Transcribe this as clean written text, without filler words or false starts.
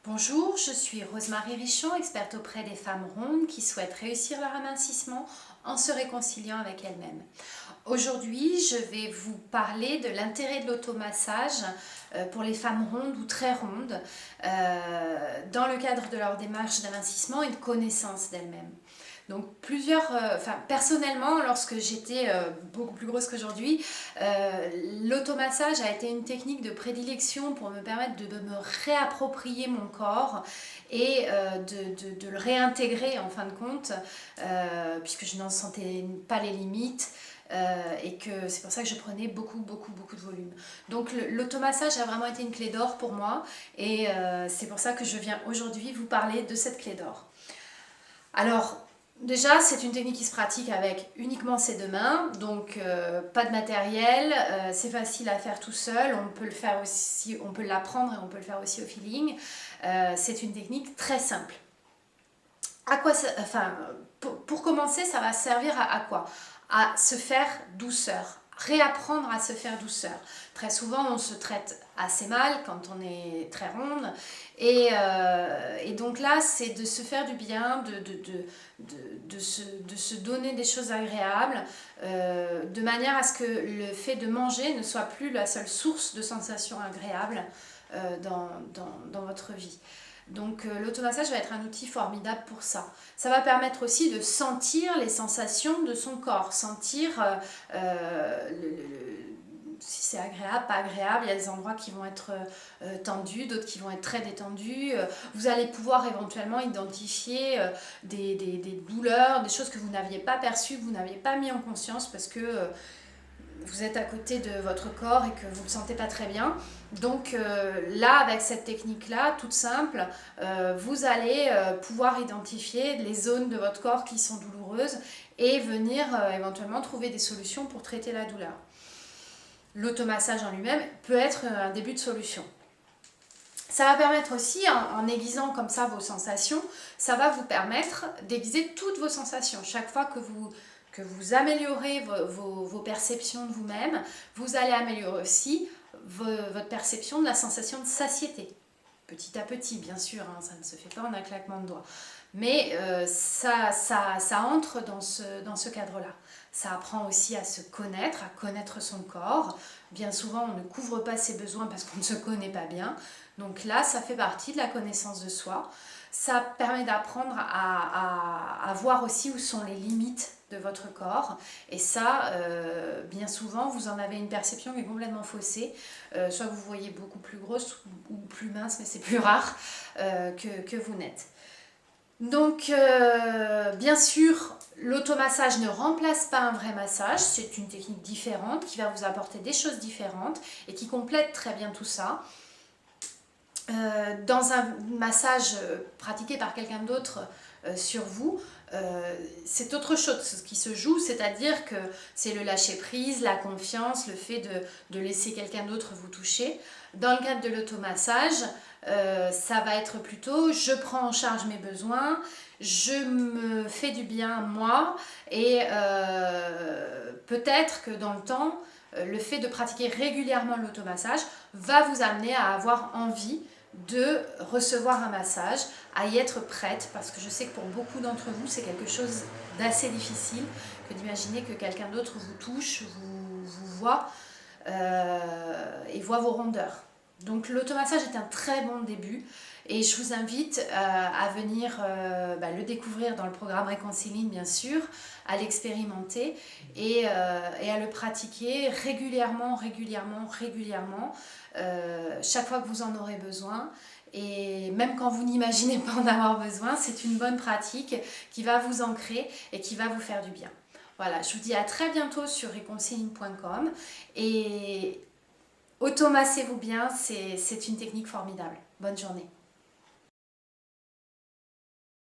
Bonjour, je suis Rosemarie Richon, experte auprès des femmes rondes qui souhaitent réussir leur amincissement en se réconciliant avec elles-mêmes. Aujourd'hui, je vais vous parler de l'intérêt de l'automassage pour les femmes rondes ou très rondes dans le cadre de leur démarche d'amincissement et de connaissance d'elles-mêmes. Donc personnellement, lorsque j'étais beaucoup plus grosse qu'aujourd'hui, l'automassage a été une technique de prédilection pour me permettre de me réapproprier mon corps et de le réintégrer en fin de compte, puisque je n'en sentais pas les limites. Et que c'est pour ça que je prenais beaucoup de volume. Donc l'automassage a vraiment été une clé d'or pour moi et c'est pour ça que je viens aujourd'hui vous parler de cette clé d'or. Alors déjà, c'est une technique qui se pratique avec uniquement ses deux mains, donc pas de matériel, c'est facile à faire tout seul, on peut le faire aussi, on peut l'apprendre et on peut le faire aussi au feeling. C'est une technique très simple. À quoi ça, pour commencer, ça va servir à quoi? À se faire douceur, réapprendre à se faire douceur. Très souvent, on se traite assez mal quand on est très ronde. Et donc là, c'est de se faire du bien, de se donner des choses agréables, de manière à ce que le fait de manger ne soit plus la seule source de sensations agréables dans votre vie. Donc l'automassage va être un outil formidable pour ça. Ça va permettre aussi de sentir les sensations de son corps, sentir si c'est agréable, pas agréable. Il y a des endroits qui vont être tendus, d'autres qui vont être très détendus. Vous allez pouvoir éventuellement identifier des douleurs, des choses que vous n'aviez pas perçues, que vous n'aviez pas mis en conscience parce que vous êtes à côté de votre corps et que vous ne le sentez pas très bien. Donc là, avec cette technique-là, toute simple, vous allez pouvoir identifier les zones de votre corps qui sont douloureuses et venir éventuellement trouver des solutions pour traiter la douleur. L'automassage en lui-même peut être un début de solution. Ça va permettre aussi, en aiguisant comme ça vos sensations, ça va vous permettre d'aiguiser toutes vos sensations. Chaque fois que vous améliorez vos perceptions de vous-même, vous allez améliorer aussi votre perception de la sensation de satiété. Petit à petit, bien sûr, hein, ça ne se fait pas en un claquement de doigts. Mais ça entre dans ce cadre-là. Ça apprend aussi à se connaître, à connaître son corps. Bien souvent, on ne couvre pas ses besoins parce qu'on ne se connaît pas bien. Donc là, ça fait partie de la connaissance de soi. Ça permet d'apprendre à voir aussi où sont les limites de votre corps. Et ça, bien souvent, vous en avez une perception qui est complètement faussée. Soit vous voyez beaucoup plus grosse ou plus mince, mais c'est plus rare que vous n'êtes. Donc, bien sûr, l'automassage ne remplace pas un vrai massage. C'est une technique différente qui va vous apporter des choses différentes et qui complète très bien tout ça. Dans un massage pratiqué par quelqu'un d'autre sur vous, c'est autre chose qui se joue, c'est-à-dire que c'est le lâcher-prise, la confiance, le fait de laisser quelqu'un d'autre vous toucher. Dans le cadre de l'automassage, ça va être plutôt je prends en charge mes besoins, je me fais du bien moi et peut-être que dans le temps, le fait de pratiquer régulièrement l'automassage va vous amener à avoir envie de recevoir un massage, à y être prête, parce que je sais que pour beaucoup d'entre vous, c'est quelque chose d'assez difficile que d'imaginer que quelqu'un d'autre vous touche, vous voit et voit vos rondeurs. Donc l'automassage est un très bon début et je vous invite à venir le découvrir dans le programme Réconciline bien sûr, à l'expérimenter et à le pratiquer régulièrement, chaque fois que vous en aurez besoin. Et même quand vous n'imaginez pas en avoir besoin, c'est une bonne pratique qui va vous ancrer et qui va vous faire du bien. Voilà, je vous dis à très bientôt sur réconciline.com et automassez-vous bien, c'est une technique formidable. Bonne journée.